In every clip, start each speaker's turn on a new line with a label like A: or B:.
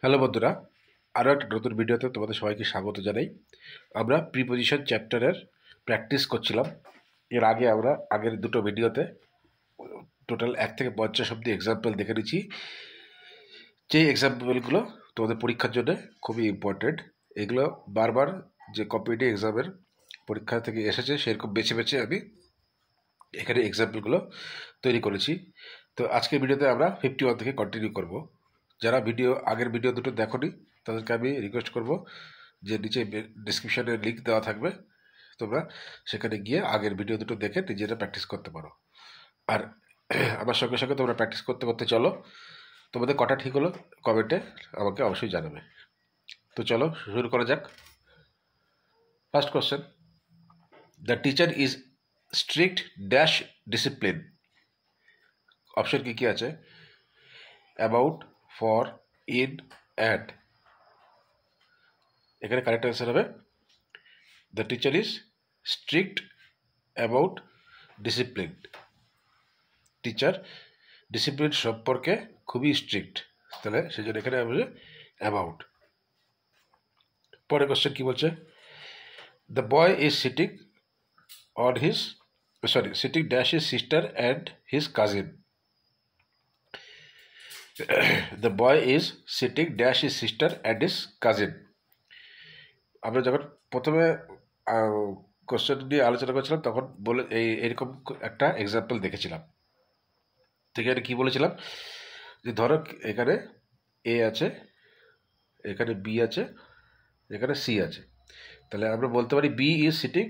A: Hello বন্ধুরা, আরও একটা নতুন ভিডিওতে তোমাদের সবাইকে স্বাগত জানাই। আমরা প্রিপোজিশন চ্যাপ্টারের প্র্যাকটিস করছিলাম। এর আগে আমরা আগের দুটো ভিডিওতে টোটাল 1 থেকে 50 অব্দি এক্সাম্পল দেখে নিচ্ছি। যে এক্সাম্পলগুলো তোমাদের পরীক্ষার জন্য খুবই ইম্পর্টেন্ট। এগুলো বারবার যে কম্পিটিটিভ এক্সামের পরীক্ষা থেকে এসেছে সেরকম বেছে বেছে আমি এখানে এক্সাম্পলগুলো তৈরি করেছি। তো আজকের ভিডিওতে আমরা 51 থেকে কন্টিনিউ করব। যারা আগের ভিডিও দুটো দেখোনি তাদেরকে আমি রিকোয়েস্ট করব যে নিচে ডিসক্রিপশানে লিঙ্ক দেওয়া থাকবে, তোমরা সেখানে গিয়ে আগের ভিডিও দুটো দেখে নিজেরা প্র্যাকটিস করতে পারো। আর আমার সঙ্গে সঙ্গে তোমরা প্র্যাকটিস করতে করতে চলো। তোমাদের কটা ঠিক হলো কমেন্টে আমাকে অবশ্যই জানাবে। তো চলো শুরু করা যাক। First question, the teacher is strict dash discipline. Option কি আছে? About, for, in, at. এখানে কারেক্ট অ্যান্সার হবে the teacher is strict about discipline. Teacher discipline সম্পর্কে খুবই স্ট্রিক্ট, তাহলে সেই জন্য এখানে হবে অ্যাবাউট। পরের কোশ্চেন কি বলছে? The boy is sitting on his sitting dash his sister and his cousin. The boy is sitting dash his sister and his cousin. আমরা যখন প্রথমে কোশ্চেন নিয়ে আলোচনা করছিলাম তখন এইরকম একটা এক্সাম্পল দেখেছিলাম। তো এখানে কী বলেছিলাম যে ধরো এখানে এ আছে, এখানে বি আছে, এখানে সি আছে, তাহলে আমরা বলতে পারি B is sitting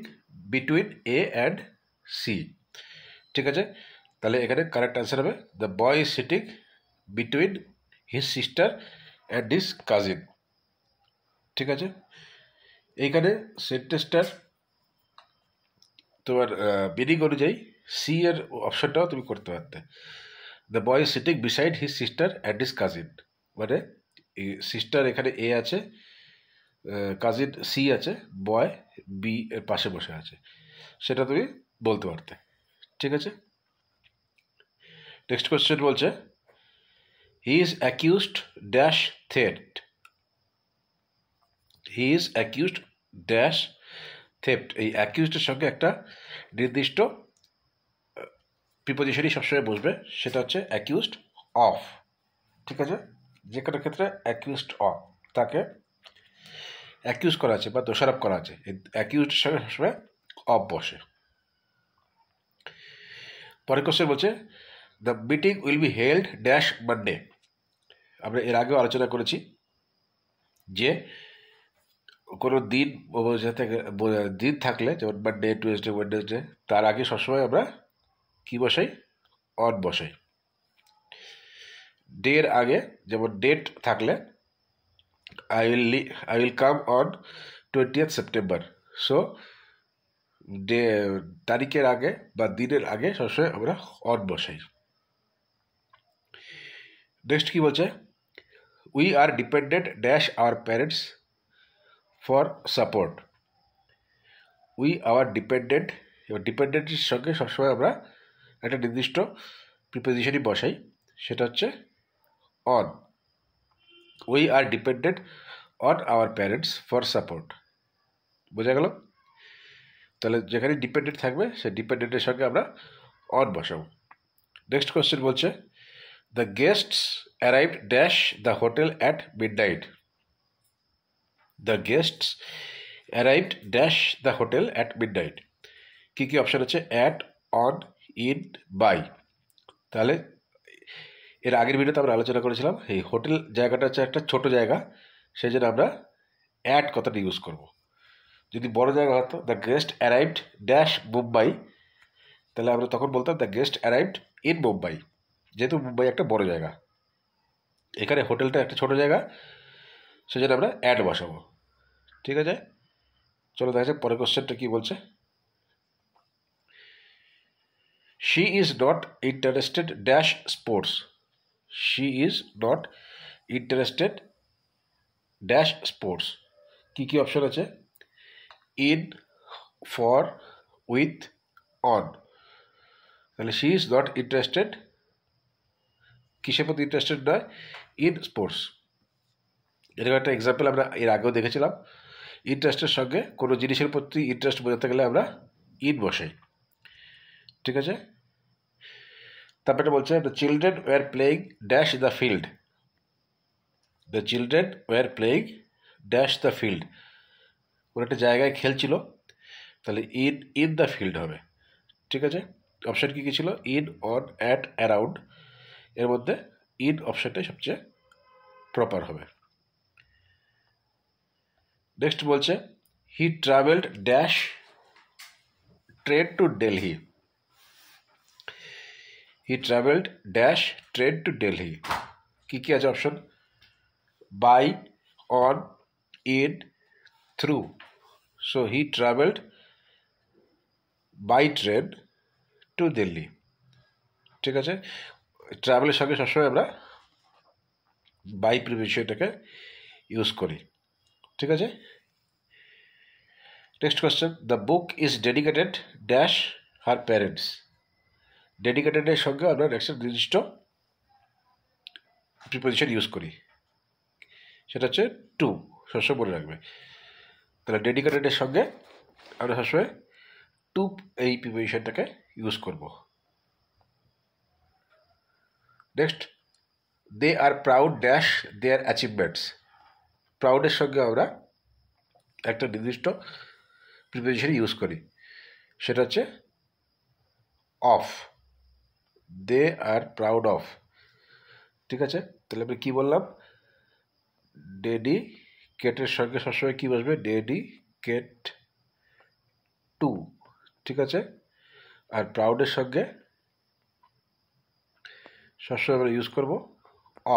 A: between A and C. ঠিক আছে, তাহলে এখানে কারেক্ট অ্যান্সার হবে the boy is sitting between his sister and his cousin. ঠিক আছে, এইখানে সেন্টেন্সটার তোমার মিনিং অনুযায়ী সি এর অপশনটাও তুমি করতে পারতে। The boy is sitting beside his sister and his cousin, মানে সিস্টার এখানে এ আছে, কাজিন সি আছে, বয় বি এর পাশে বসে আছে, সেটা তুমি বলতে পারতে। ঠিক আছে, নেক্সট কোয়েশ্চেন বলছে he is accused dash theft. He is accused dash theft. এই অ্যাকিউজডের সঙ্গে একটা নির্দিষ্ট প্রিপোজিশনই সবসময় বসবে, সেটা হচ্ছে অ্যাকিউজড অফ। ঠিক আছে, যে কোনো ক্ষেত্রে অ্যাকিউজড অফ, তাকে অ্যাকিউজ করা আছে বা দোষারোপ করা আছে, এই অ্যাকিউজডের সঙ্গে সবসময় অফ বসে। পরের কোশ্চেন বলছে the meeting will be held dash Monday. আমরা এর আগেও আলোচনা করেছি যে কোনো দিন দিন থাকলে, যেমন মানডে, টুয়েসডে, ওয়েডনেসডে, তার আগে সবসময় আমরা কি বসাই? অন বসাই। ডে এর আগে যেমন ডেট থাকলে I will come on 20th September. So তারিখের আগে বা দিনের আগে সবসময় আমরা অন বসাই। নেক্সট কি বলছে? We are dependent dash our parents for support. We hour dependent, এবার ডিপেন্ডেন্টের সঙ্গে সবসময় আমরা একটা নির্দিষ্ট প্রিপোজিশনই বসাই, সেটা হচ্ছে on. We are dependent on our parents for support. বোঝা গেল? তাহলে যেখানে ডিপেন্ডেন্ট থাকবে সেই ডিপেন্ডেন্টের সঙ্গে আমরা অন বসাবো। নেক্সট কোয়েশ্চেন বলছে the guests arrived dash the hotel at midnight. The guests arrived dash the hotel at midnight. কী কী অপশান আছে? At, on, in, by. তাহলে এর আগের ভিডিওতে আমরা আলোচনা করেছিলাম এই হোটেল জায়গাটা হচ্ছে একটা ছোট জায়গা, সেই জন্য আমরা অ্যাট কথাটা ইউজ করব। যদি বড় জায়গা হতো the guest arrived dash Mumbai, তাহলে আমরা তখন বলতাম the guest arrived in Mumbai, যেহেতু মুম্বাই একটা বড় জায়গা, এখানে হোটেলটা একটা ছোট জায়গা, সেই জন্য আমরা অ্যাট বসাবো। ঠিক আছে, চলো দেখা যাক পরের কোশ্চেনটা কী বলছে। She is not interested dash sports. She is not interested dash sports. কী কী অপশন আছে? In, for, with, on. তাহলে শি ইজ নট ইন্টারেস্টেড, কিসের প্রতি ইন্টারেস্টেড নয়? In sports. এরকম একটা এক্সাম্পল আমরা এর আগেও দেখেছিলাম। ইন্টারেস্টের সঙ্গে কোনো জিনিসের প্রতি ইন্টারেস্ট বোঝাতে গেলে আমরা ইন বসাই। ঠিক আছে, তারপরে বলছে the children were playing dash the field. The children were playing dash the field, কোনো একটা জায়গায় খেলছিল, তাহলে ইন ইন দ্য ফিল্ড হবে। ঠিক আছে, অপশান কী কী ছিল? In, on, at, around. এর মধ্যে ইন অপশানটাই সবচেয়ে প্রপার হবে। নেক্সট বলছে he travelled dash train to Delhi. He travelled dash train to Delhi. কী কী আছে option? By, on, in, through. So he travelled by train to Delhi. ঠিক আছে, ট্রাভেলের সঙ্গে সবসময় আমরা বাই প্রিপোজিশনটাকে ইউজ করি। ঠিক আছে, next question the book is dedicated dash her parents. ডেডিকেটেডের সঙ্গে আমরা একটা নির্দিষ্ট প্রিপোজিশন ইউজ করি, সেটা হচ্ছে টু। সবসময় মনে রাখবে, তাহলে ডেডিকেটেডের সঙ্গে আমরা সবসময় টু এই প্রিপোজিশনটাকে ইউজ করব। Next they are proud dash their achievements. প্রাউডের সঙ্গে আমরা একটা নির্দিষ্ট প্রিপোজিশন ইউজ করি, সেটা হচ্ছে of. They are proud of. ঠিক আছে, তাহলে আমরা কী বললাম? ডেডিকেটের সঙ্গে সবসময় কী বসবে? Dedicate to. ঠিক আছে, আর প্রাউডের সঙ্গে সবসময় আমরা ইউজ করব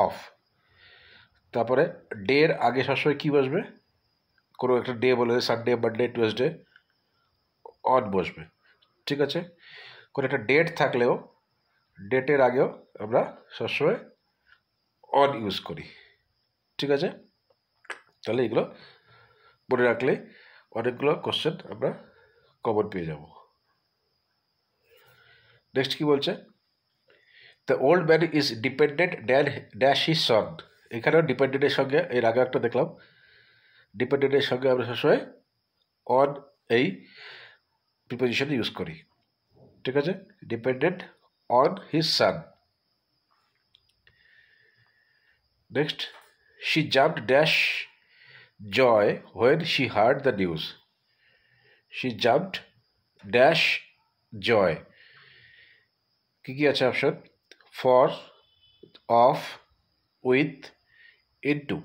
A: অফ। তারপরে ডের আগে সবসময় কী বসবে? কোনো একটা ডে বলে, সানডে, মানডে, টুয়েসডে, অন বসবে। ঠিক আছে, কোনো একটা ডেট থাকলেও ডেটের আগেও আমরা সবসময় অন ইউজ করি। ঠিক আছে, তাহলে এগুলো মনে রাখলে অনেকগুলো কোশ্চেন আমরা কমন পেয়ে যাব। নেক্সট কি বলছে? The old man is dependent dash his son. এখানেও ডিপেন্ডেন্টের সঙ্গে, এর আগে একটা দেখলাম, ডিপেন্ডেন্টের সঙ্গে আমরা সবসময় অন এই প্রিপোজিশন ইউজ করি। ঠিক আছে, dependent on his son. Next she jumped dash joy when she heard the news. She jumped dash joy. কী কী আছে option? For, of, with, into.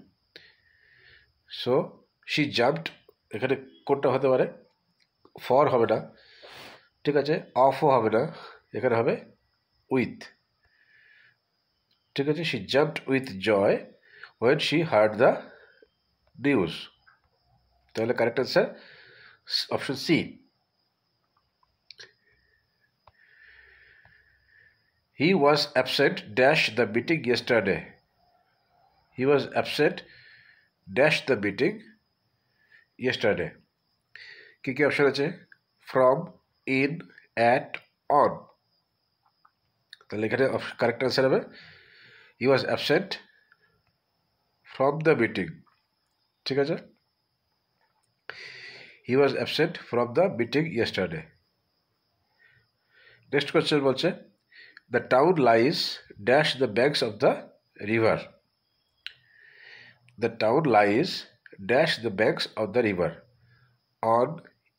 A: So she jumped, এখানে কোনটা হতে পারে? ফর হবে না, ঠিক আছে, অফও হবে না, এখানে হবে উইথ। ঠিক আছে, she jumped with joy when she heard the news. তাহলে correct answer option C. He was absent dash the meeting yesterday. He was absent dash the meeting yesterday. কি কি অপশন আছে? From, in, at, on. তাহলে এখানে correct answer হবে he was absent from the meeting. ঠিক আছে, he was absent from the meeting yesterday. Next question বলছে the town lies dash the banks of the river. The town lies dash the banks of the river. On,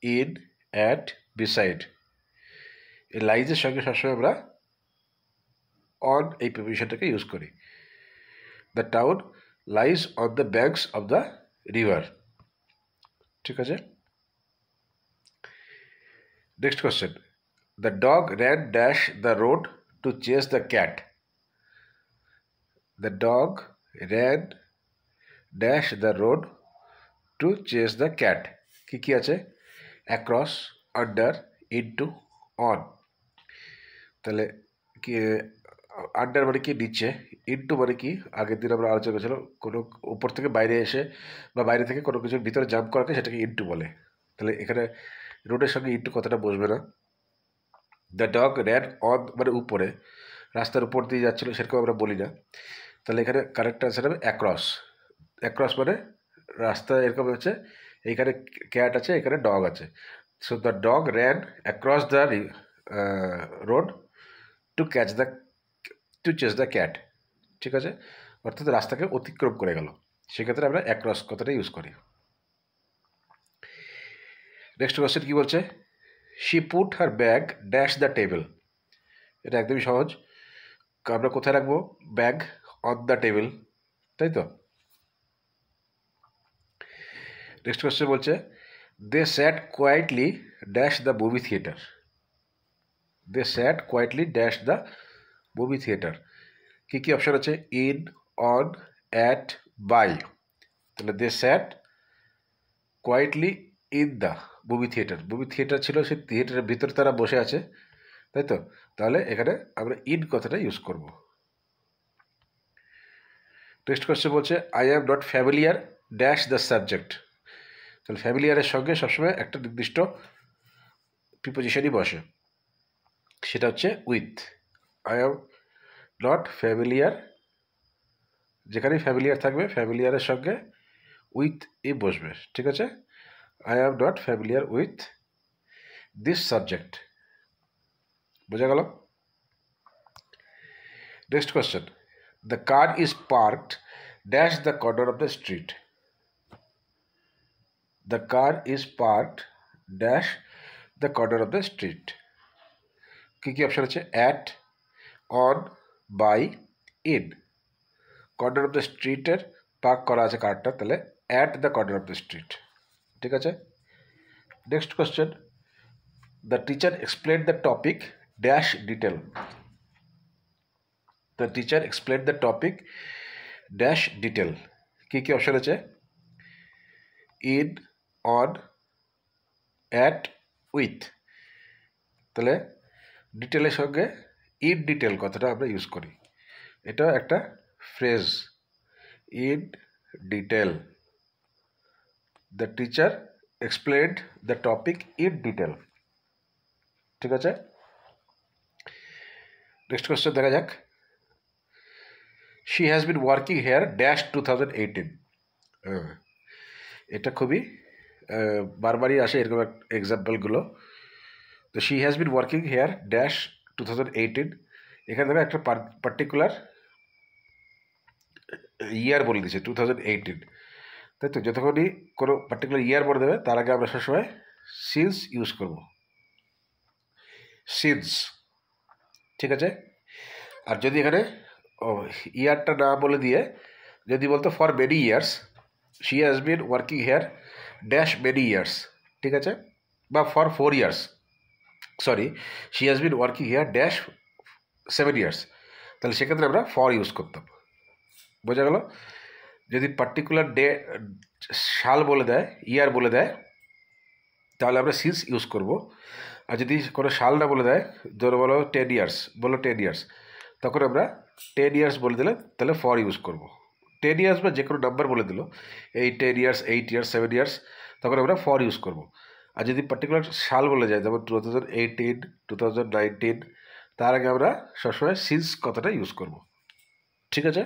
A: in, at, beside. এই লাইজের সঙ্গে সবসময় আমরা on এই প্রিপোজিশনটাকে use করি। The town lies on the banks of the river. ঠিক আছে, next question the dog ran dash the road to chase the cat. The dog ran dash the road to chase the cat. কী কী আছে? Across, under, into, on. তাহলে কি under মানে কি? নিচে। ইনটু মানে কি? আগের দিন আমরা আলোচনা করেছিলাম, কোনো উপর থেকে বাইরে এসে বা বাইরে থেকে কোনো কিছুর ভিতরে জাম্প করাকে সেটাকে ইনটু বলে। তাহলে এখানে রোডের সঙ্গে ইনটু কথাটা বসবে না। দ্য ডগ র্যান অন মানে উপরে, রাস্তার উপর দিয়ে যাচ্ছিলো, সেরকম আমরা বলি না। তাহলে এখানে কারেক্ট আনসার হবে অ্যাক্রস। অ্যাক্রস মানে রাস্তা এরকম হচ্ছে, এইখানে ক্যাট আছে, এখানে ডগ আছে। So the dog ran across the road to chase the cat. ঠিক আছে, অর্থাৎ রাস্তাকে অতিক্রম করে গেল, সেক্ষেত্রে আমরা অ্যাক্রস কথাটা ইউজ করি। নেক্সট কোয়েশ্চেন কি বলছে, she put her bag dash the table. এটা একদমই সহজ, আমরা কোথায় রাখবো, ব্যাগ অন দ্য টেবিল, তাই তো। নেক্সট কোয়েশ্চেন বলছে, they sat quietly dash the movie theatre. They sat quietly dash the movie theatre. কী কী অপশান আছে, ইন, অন, অ্যাট, বাই। তাহলে they sat quietly in the movie theatre. Movie theatre ছিল, সেই থিয়েটারের ভিতরে তারা বসে আছে, তাই তো। তাহলে এখানে আমরা ইন কথাটা ইউজ করব। নেক্সট কোয়েশ্চেন বলছে, I am not familiar dash the subject. তাহলে ফ্যামিলিয়ারের সঙ্গে সবসময় একটা নির্দিষ্ট প্রিপোজিশনই বসে, সেটা হচ্ছে with. I am not familiar, যেখানেই ফ্যামিলিয়ার থাকবে ফ্যামিলিয়ারের সঙ্গে উইথ ই বসবে, ঠিক আছে। I am not familiar with this subject. বোঝা গেল। Next question, the car is parked dash the corner of the street. The car is parked dash the corner of the street. কী কী অপশান আছে, at, on, by, in. Corner of the স্ট্রিটের park করা আছে কারটা, তাহলে at the corner of the street, ঠিক আছে। Next question, the teacher explain the topic dash detail. The teacher explain the topic dash detail. কী কী অপশান আছে, ইন, অন, অ্যাট, উইথ। তাহলে ডিটেলের সঙ্গে ইন ডিটেল কথাটা আমরা ইউজ করি, এটা একটা phrase, in detail. The teacher explained the topic in detail, ঠিক আছে। নেক্সট কোয়েশ্চেন দেখা যাক, she has been working here dash 2018। এটা খুবই বারবারই আসে এরকম এক্সাম্পলগুলো। তো she has been working here dash 2018, এখানে দেখো একটা পার্টিকুলার ইয়ার বলে দিয়েছে 2018, তাই তো। যতক্ষণই কোনো পার্টিকুলার ইয়ার বলে দেবে তার আগে আমরা সবসময় সিন্স ইউজ করব, সিন্স, ঠিক আছে। আর যদি এখানে ইয়ারটা না বলে দিয়ে যদি বলতো for many years, she has been working here dash many years, ঠিক আছে, বা for 4 years, sorry, she has been working here dash 7 years, তাহলে সেক্ষেত্রে আমরা ফর ইউজ করতাম। বোঝা গেল। যদি পার্টিকুলার ডে, সাল বলে দেয়, ইয়ার বলে দেয়, তাহলে আমরা সিন্স ইউজ করব। আর যদি কোনো সাল না বলে দেয়, ধরো বলো 10 ইয়ার্স, বলো 10 ইয়ার্স, তখন আমরা 10 ইয়ার্স বলে দিলে তাহলে ফর ইউজ করব। 10 ইয়ার্স বা যে কোনো নাম্বার বলে দিল, এই 10 ইয়ার্স, 8 ইয়ার্স, 7 ইয়ার্স, তখন আমরা ফর ইউজ করব। আর যদি পার্টিকুলার সাল বলে যায়, যেমন 2018, 2019, তার আগে আমরা সবসময় সিন্স কথাটা ইউজ করব, ঠিক আছে।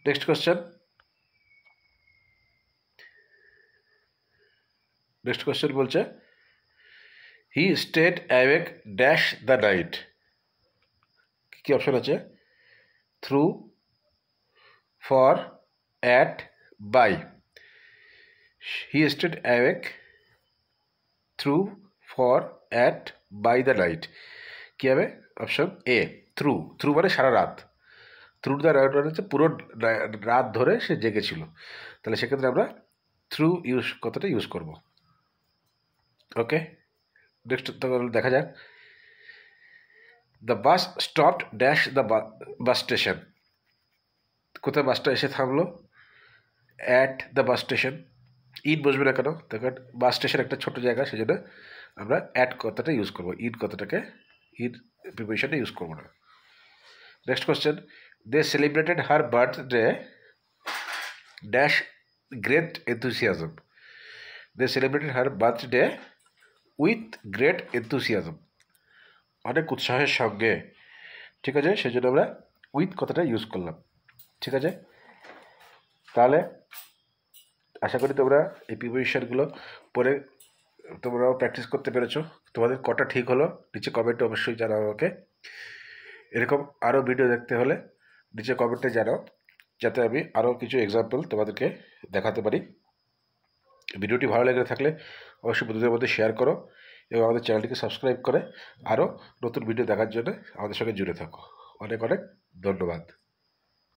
A: নেক্সট কোয়েশ্চেন, নেক্সট কোয়েশ্চেন বলছে, he stayed awake dash the night. কী অপশন আছে, through, for, at, by. He stayed awake through, for, at, by the night. কী হবে, অপশন এ, থ্রু। থ্রু মানে সারা রাত, থ্রু দ্য নাইট মানে হচ্ছে পুরো রাত ধরে সে জেগেছিল, তাহলে সেক্ষেত্রে আমরা থ্রু ইউজ কথাটা ইউজ করব, ওকে। নেক্সট দেখা যাক, the bus stopped dash the bus station. কোথায় বাসটা এসে থামলো, at the bus station. In বসবে না কেন, তখন বাস স্টেশন একটা ছোট জায়গা, সেই জন্য আমরা অ্যাট কথাটা ইউজ করবো, ইন কথাটাকে, ইন প্রিপারেশনে ইউজ করবো না। Next question, they celebrated her birthday dash great enthusiasm. They celebrated her birthday with great enthusiasm, অনেক উৎসাহের সঙ্গে, ঠিক আছে, সেই জন্য আমরা উইথ কথাটা ইউজ করলাম, ঠিক আছে। তাহলে আশা করি তোমরা এই প্রিপোজিশনগুলো পরে তোমরাও প্র্যাকটিস করতে পেরেছো। তোমাদের কটা ঠিক হলো নিচে কমেন্টে অবশ্যই জানাও আমাকে। এরকম আরও ভিডিও দেখতে হলে নিচে কমেন্টে জানাও, যাতে আমি আরও কিছু এক্সাম্পল তোমাদেরকে দেখাতে পারি। ভিডিওটি ভালো লেগে থাকলে অবশ্যই বন্ধুদের মধ্যে শেয়ার করো এবং আমাদের চ্যানেলটিকে সাবস্ক্রাইব করে আরও নতুন ভিডিও দেখার জন্য আমাদের সঙ্গে জুড়ে থাকো। অনেক অনেক ধন্যবাদ।